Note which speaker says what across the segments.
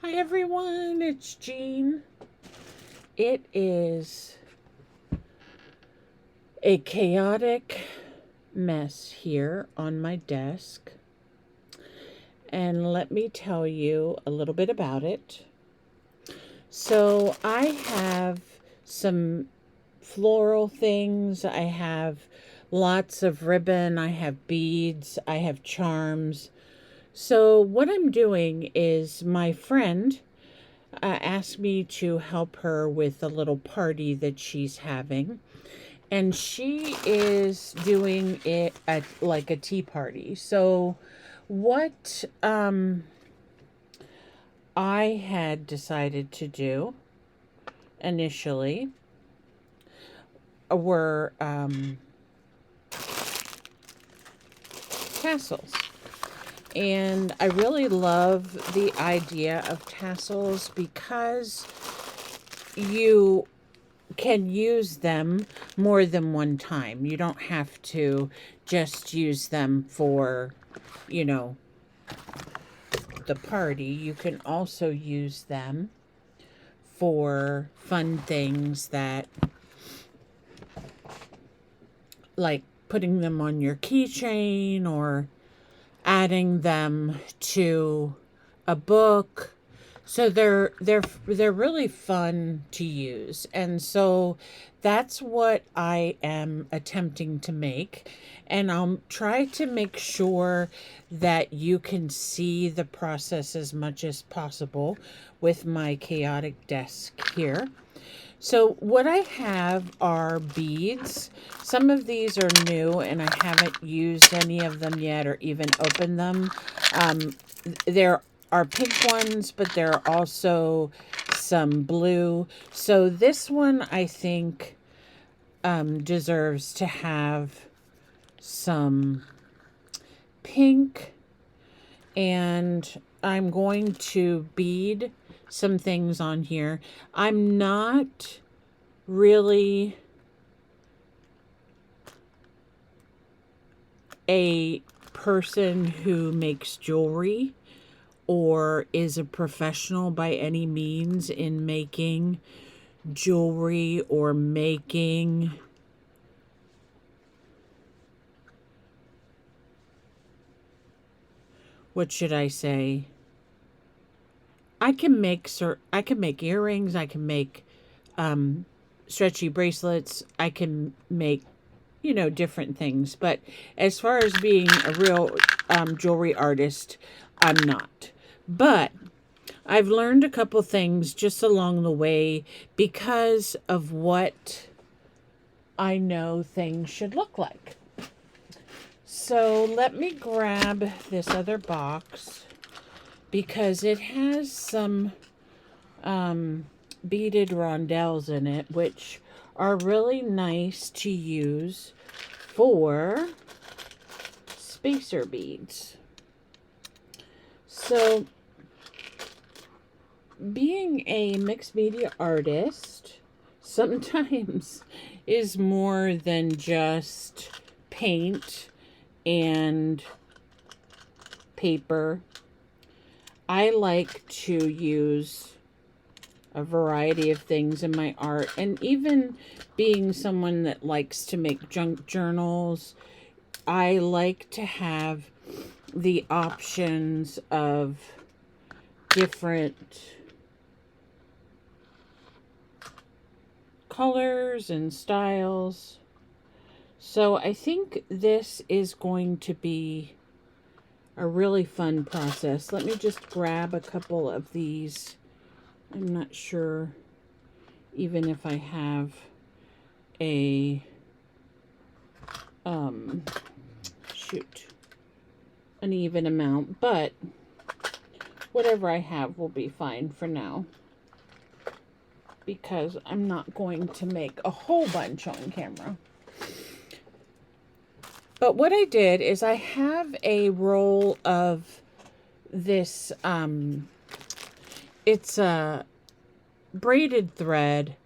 Speaker 1: Hi everyone, it's Jean. It is a chaotic mess here on my desk, and let me tell you a little bit about it. So, I have some floral things, I have lots of ribbon, I have beads, I have charms. So, what I'm doing is my friend asked me to help her with a little party that she's having. And she is doing it at like a tea party. So, what I had decided to do initially were tassels. And I really love the idea of tassels because you can use them more than one time. You don't have to just use them for, you know, the party. You can also use them for fun things that, like putting them on your keychain or adding them to a book. So they're really fun to use. And so that's what I am attempting to make. And I'll try to make sure that you can see the process as much as possible with my chaotic desk here. So what I have are beads. Some of these are new and I haven't used any of them yet or even opened them. There are pink ones, but there are also some blue. So this one I think deserves to have some pink, and I'm going to bead some things on here. I'm not really a person who makes jewelry or is a professional by any means in making jewelry or making what should I say? I can make earrings, I can make um stretchy bracelets, I can make different things. But as far as being a real jewelry artist, I'm not. But I've learned a couple things just along the way because of what I know things should look like. So let me grab this other box because it has some beaded rondelles in it, which are really nice to use for spacer beads. So, being a mixed media artist sometimes is more than just paint and paper. I like to use a variety of things in my art, and even being someone that likes to make junk journals, I like to have the options of different colors and styles. So I think this is going to be a really fun process. Let me just grab a couple of these. I'm not sure even if I have a shoot, an even amount, but whatever I have will be fine for now because I'm not going to make a whole bunch on camera. But what I did is I have a roll of this, it's a braided thread,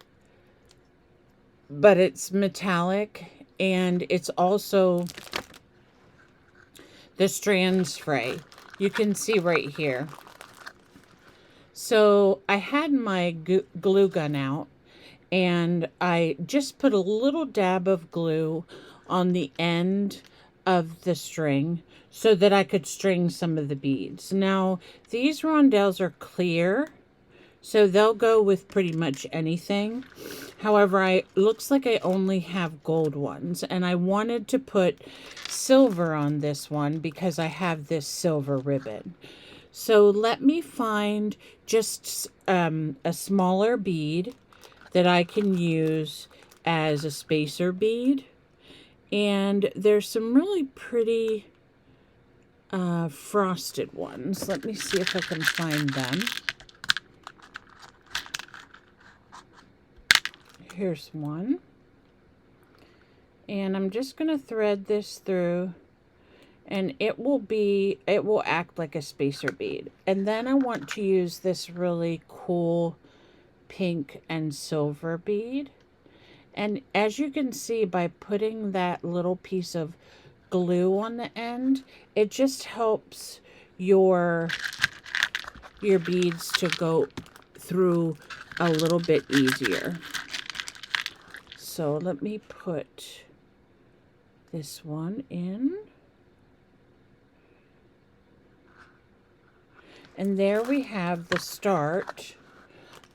Speaker 1: but it's metallic, and it's also the strand spray. You can see right here. So I had my glue gun out, and I just put a little dab of glue on the end of the string so that I could string some of the beads. Now, these rondelles are clear, so they'll go with pretty much anything. However, I looks like I only have gold ones, and I wanted to put silver on this one because I have this silver ribbon. So let me find just a smaller bead that I can use as a spacer bead. And there's some really pretty frosted ones. Let me see if I can find them. Here's one. And I'm just going to thread this through, and it will act like a spacer bead. And then I want to use this really cool pink and silver bead. And as you can see, by putting that little piece of glue on the end, it just helps your beads to go through a little bit easier. So let me put this one in. And there we have the start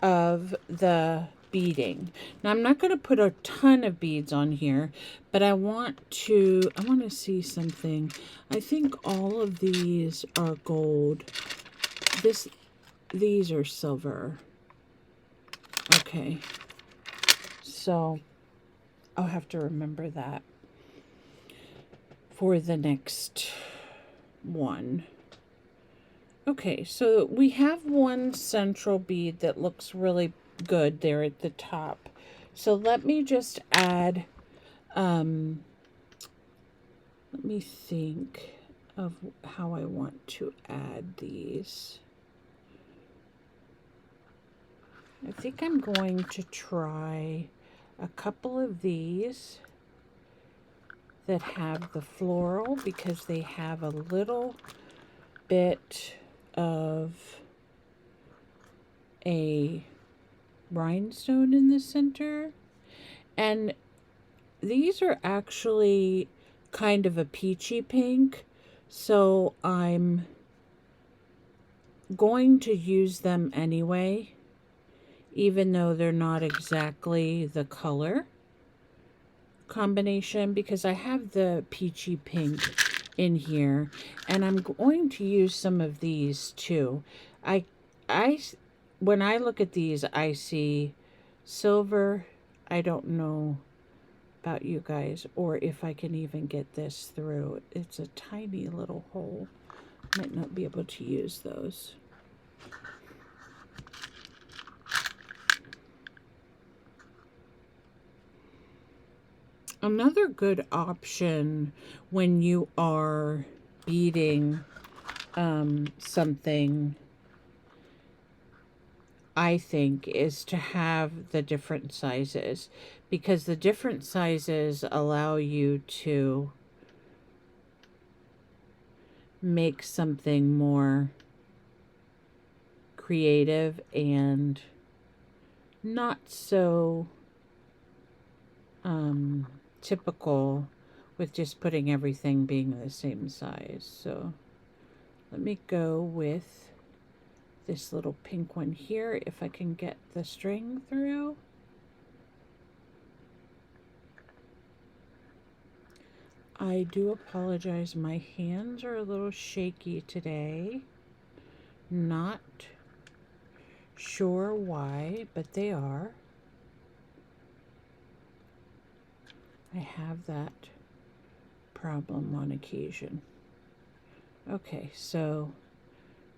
Speaker 1: of the beading. Now I'm not going to put a ton of beads on here, but I want to see something. I think all of these are gold. These are silver. Okay. So I'll have to remember that for the next one. Okay, so we have one central bead that looks really good there at the top. So let me just add, let me think of how I want to add these. I think I'm going to try a couple of these that have the floral because they have a little bit of a rhinestone in the center. And these are actually kind of a peachy pink, so I'm going to use them anyway, even though they're not exactly the color combination, because I have the peachy pink in here, and I'm going to use some of these too. When I look at these, I see silver. I don't know about you guys, or if I can even get this through. It's a tiny little hole. Might not be able to use those. Another good option when you are beading something, I think, is to have the different sizes, because the different sizes allow you to make something more creative and not so typical with just putting everything being the same size. So let me go with this little pink one here if I can get the string through. I do apologize, my hands are a little shaky today. Not sure why, but they are. I have that problem on occasion. Okay, so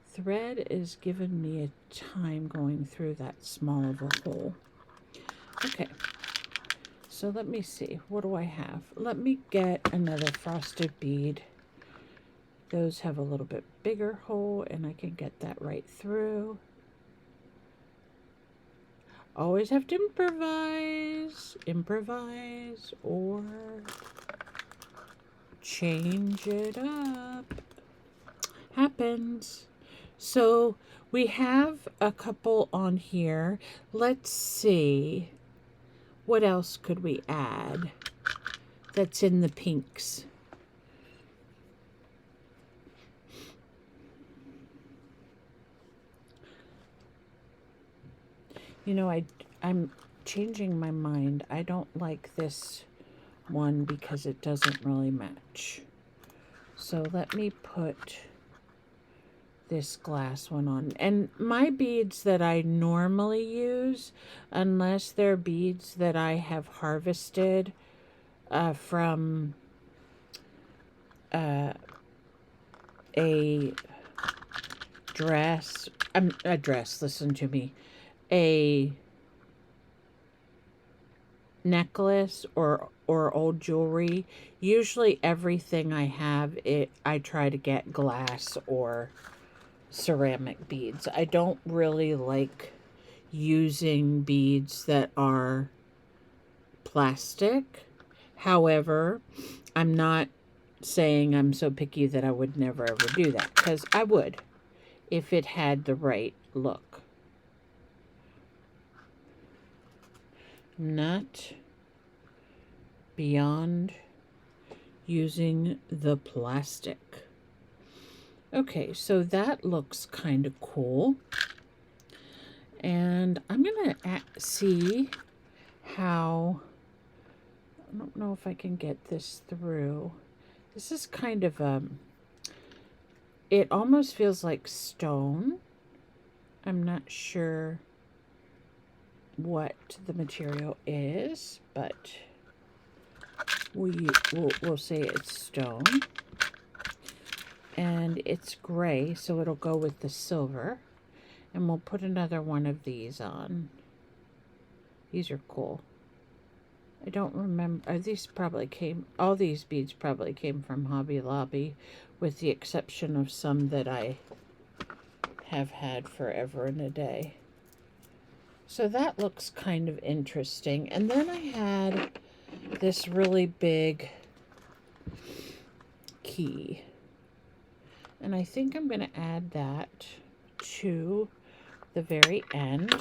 Speaker 1: thread is giving me a time going through that small of a hole. Okay, so let me see. What do I have? Let me get another frosted bead. Those have a little bit bigger hole, and I can get that right through. Always have to improvise, or change it up. Happens. So we have a couple on here. Let's see. What else could we add that's in the pinks? You know, I'm changing my mind. I don't like this one because it doesn't really match. So let me put this glass one on. And my beads that I normally use, unless they're beads that I have harvested from a dress, a dress, listen to me, a necklace or old jewelry. Usually everything I have, I try to get glass or ceramic beads. I don't really like using beads that are plastic. However, I'm not saying I'm so picky that I would never ever do that, because I would if it had the right look. Not beyond using the plastic. Okay, so that looks kind of cool. And I'm going to see how, I don't know if I can get this through. This is kind of, it almost feels like stone. I'm not sure what the material is, but we'll say it's stone. And it's gray, so it'll go with the silver. And we'll put another one of these on. These are cool. I don't remember. These probably came, all these beads probably came from Hobby Lobby, with the exception of some that I have had forever and a day. So that looks kind of interesting. And then I had this really big key. And I think I'm going to add that to the very end.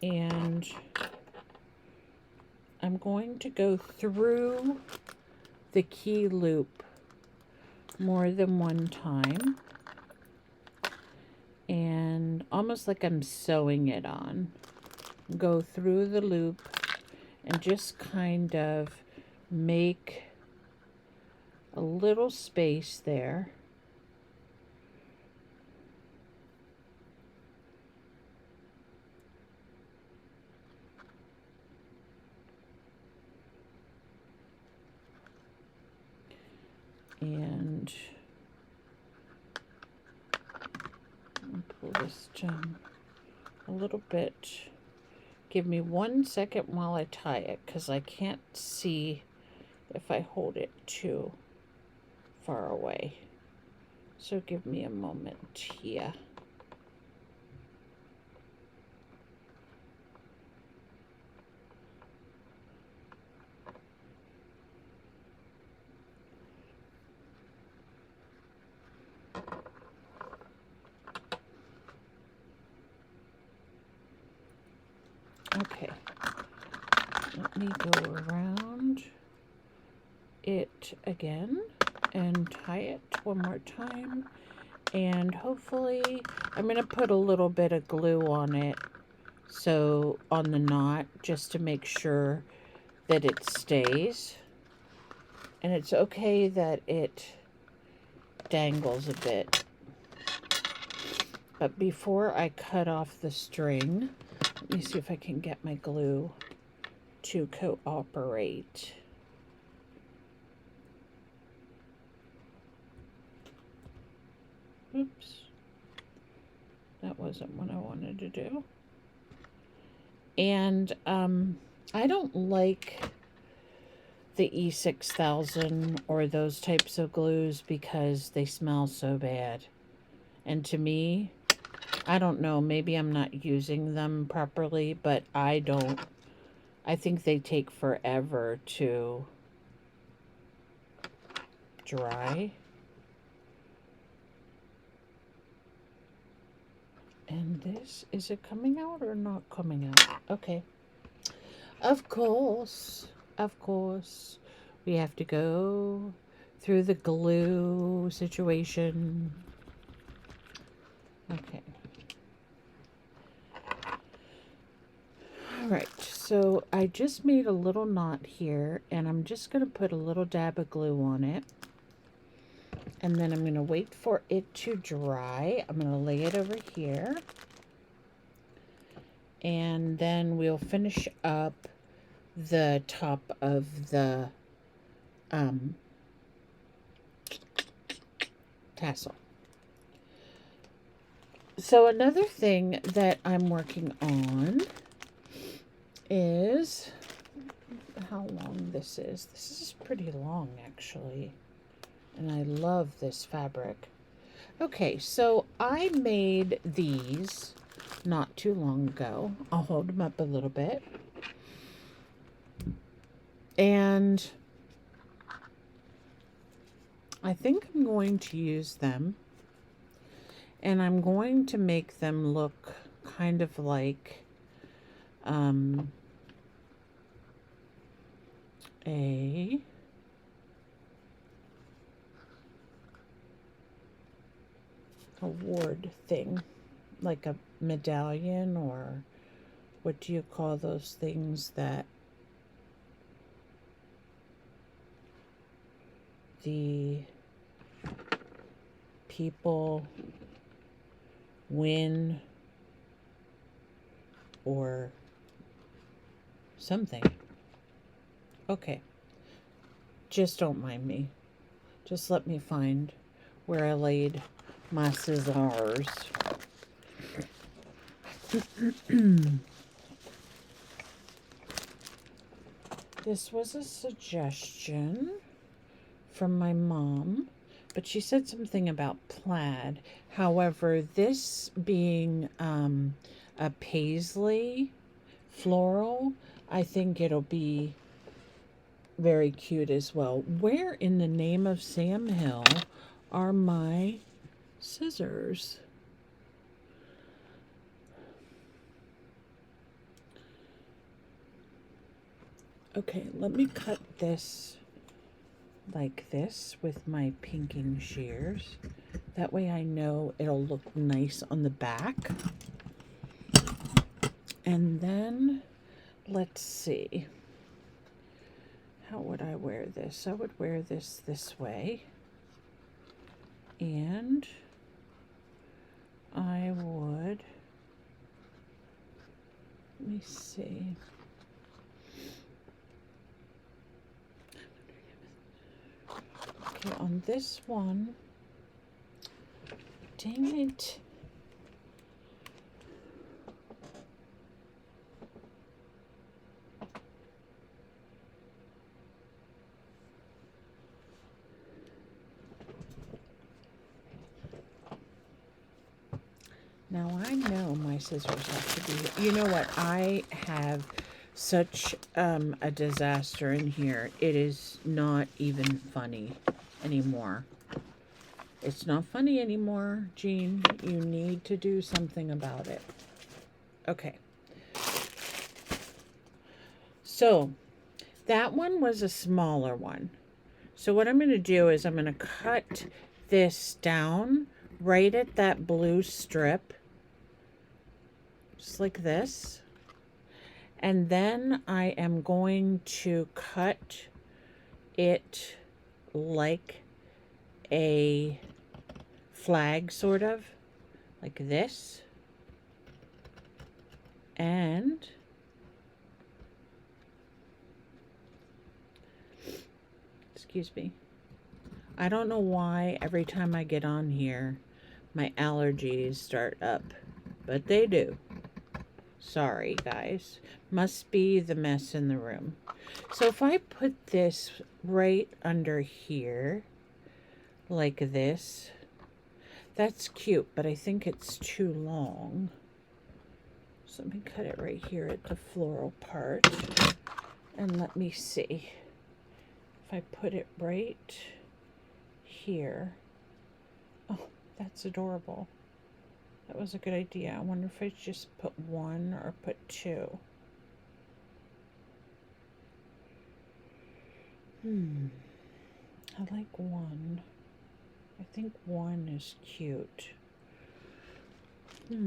Speaker 1: And I'm going to go through the key loop more than one time. And almost like I'm sewing it on. Go through the loop and just kind of make a little space there. And pull this down a little bit. Give me 1 second while I tie it, because I can't see if I hold it too far away. So give me a moment here. Okay, let me go around it again and tie it one more time. And hopefully, I'm going to put a little bit of glue on it, so on the knot, just to make sure that it stays. And it's okay that it dangles a bit. But before I cut off the string, let me see if I can get my glue to cooperate. Oops. That wasn't what I wanted to do. And I don't like the E6000 or those types of glues because they smell so bad. And to me, I don't know, maybe I'm not using them properly, but I think they take forever to dry. this, is it coming out or not coming out? Okay. Of course. Of course. We have to go through the glue situation. Okay. All right. So I just made a little knot here, and I'm just going to put a little dab of glue on it. And then I'm going to wait for it to dry. I'm going to lay it over here. And then we'll finish up the top of the tassel. So another thing that I'm working on is how long this is. This is pretty long, actually. And I love this fabric. Okay, so I made these not too long ago. I'll hold them up a little bit. And I think I'm going to use them. And I'm going to make them look kind of like a award thing, like a medallion, or what do you call those things that the people win or something. Okay, just don't mind me. Just let me find where I laid my scissors. This was a suggestion from my mom, but she said something about plaid. However, this being a paisley floral, I think it'll be very cute as well. Where in the name of Sam Hill are my scissors? Okay, let me cut this like this with my pinking shears. That way I know it'll look nice on the back. And then, let's see. How would I wear this? I would wear this way. And I would, let me see. Okay, on this one, dang it. Now I know my scissors have to be, you know what, I have such a disaster in here. It is not even funny anymore. It's not funny anymore, Jean. You need to do something about it. Okay. So that one was a smaller one. So what I'm going to do is I'm going to cut this down right at that blue strip. Just like this. And then I am going to cut it like a flag, sort of, like this. And excuse me. I don't know why every time I get on here, my allergies start up, but they do. Sorry, guys. Must be the mess in the room. So if I put this right under here, like this, that's cute, but I think it's too long. So let me cut it right here at the floral part. And let me see. If I put it right here. Oh, that's adorable. That was a good idea. I wonder if I just put one or put two. I like one. I think one is cute. Let's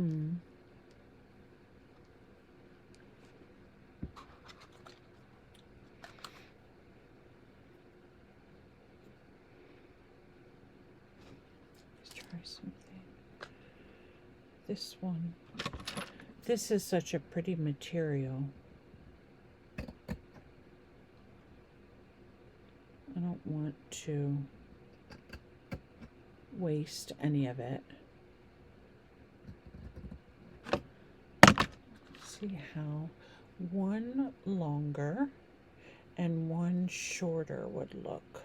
Speaker 1: try something. This one. This is such a pretty material. I don't want to waste any of it. See how one longer and one shorter would look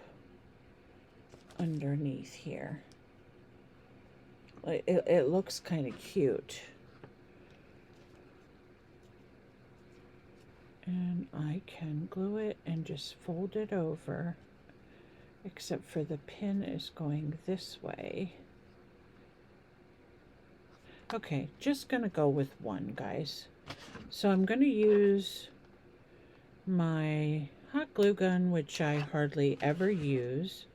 Speaker 1: underneath here. It looks kind of cute. And I can glue it and just fold it over, except for the pin is going this way. Okay, just gonna go with one, guys. So I'm gonna use my hot glue gun, which I hardly ever use,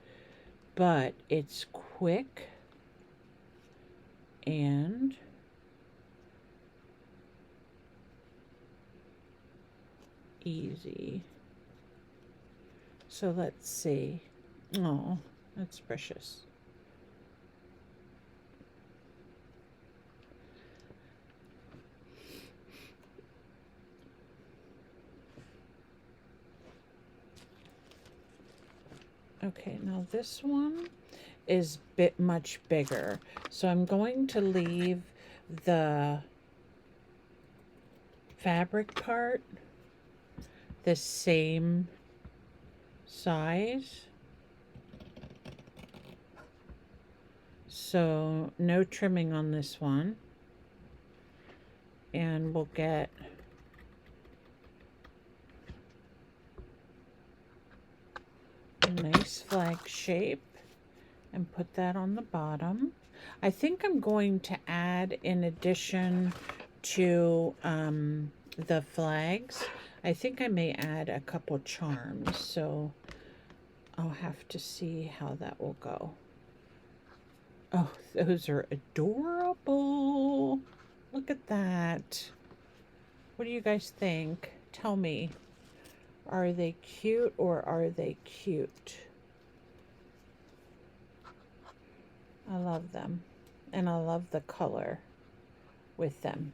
Speaker 1: but it's quick and easy. So let's see. Oh, that's precious. Okay, now this one is much bigger. So I'm going to leave the fabric part the same size. So no trimming on this one. And we'll get a nice flag shape and put that on the bottom. I think I'm going to add, in addition to the flags, I think I may add a couple charms, so I'll have to see how that will go. Oh, those are adorable. Look at that. What do you guys think? Tell me. Are they cute or are they cute? I love them. And I love the color with them.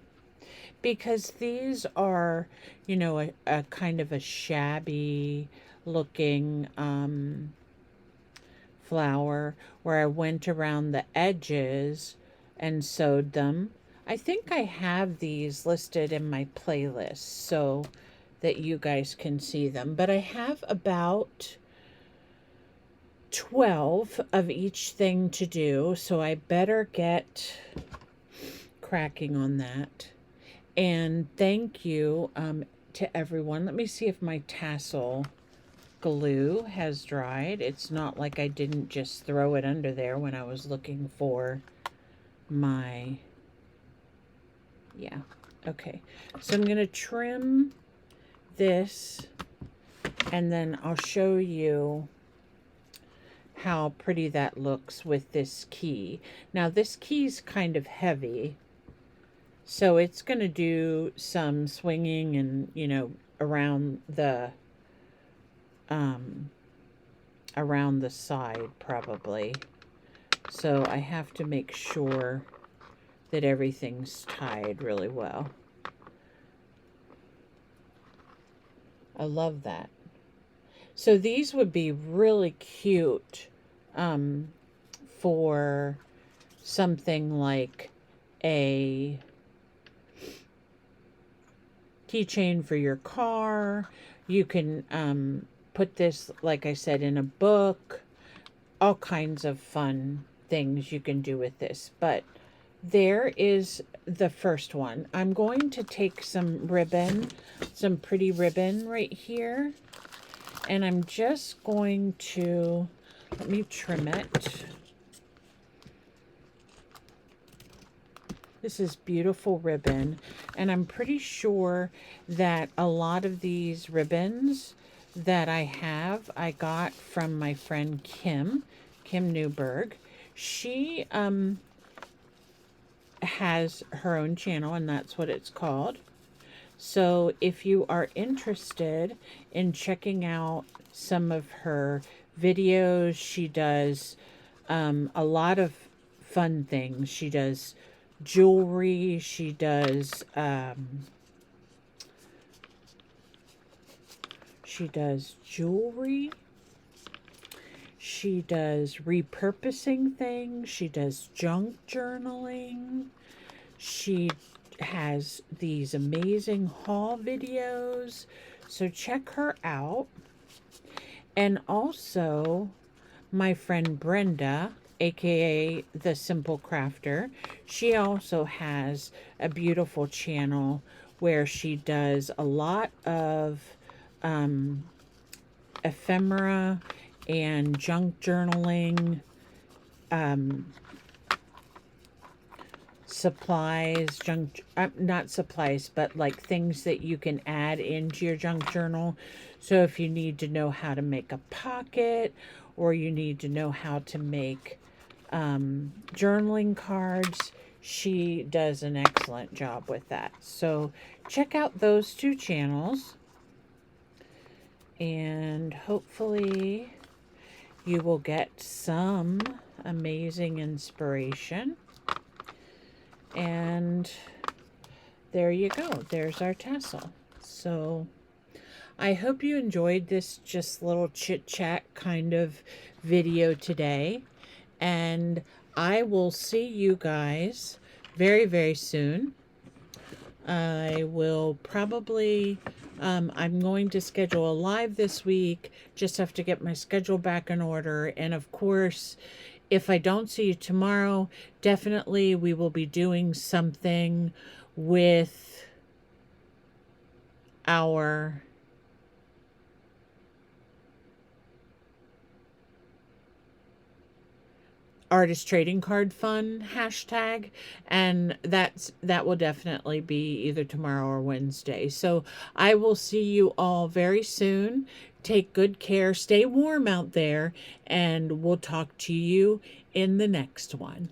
Speaker 1: Because these are, you know, a kind of a shabby looking flower where I went around the edges and sewed them. I think I have these listed in my playlist so that you guys can see them. But I have about 12 of each thing to do, so I better get cracking on that. And thank you to everyone. Let me see if my tassel glue has dried. It's not like I didn't just throw it under there when I was looking for my... Yeah, okay. So I'm going to trim this, and then I'll show you how pretty that looks with this key. Now this key's kind of heavy, so it's going to do some swinging and, you know, around the side probably. So I have to make sure that everything's tied really well. I love that. So these would be really cute for something like a keychain for your car. You can put this, like I said, in a book. All kinds of fun things you can do with this. But there is the first one. I'm going to take some ribbon, some pretty ribbon right here. And I'm just going to, let me trim it. This is beautiful ribbon, and I'm pretty sure that a lot of these ribbons that I have, I got from my friend Kim Newberg. She has her own channel, and that's what it's called. So if you are interested in checking out some of her videos, she does a lot of fun things. Jewelry. She does jewelry. She does repurposing things. She does junk journaling. She has these amazing haul videos. So check her out. And also, my friend Brenda, aka The Simple Crafter, she also has a beautiful channel where she does a lot of ephemera and junk journaling, supplies, not supplies, but like things that you can add into your junk journal. So if you need to know how to make a pocket, or you need to know how to make journaling cards, she does an excellent job with that. So check out those two channels, and hopefully you will get some amazing inspiration. And there you go. There's our tassel. So I hope you enjoyed this just little chit chat kind of video today. And I will see you guys very, very soon. I will probably, I'm going to schedule a live this week. Just have to get my schedule back in order. And of course, if I don't see you tomorrow, definitely we will be doing something with our artist trading card fun hashtag, and that will definitely be either tomorrow or Wednesday. So I will see you all very soon. Take good care, stay warm out there, and we'll talk to you in the next one.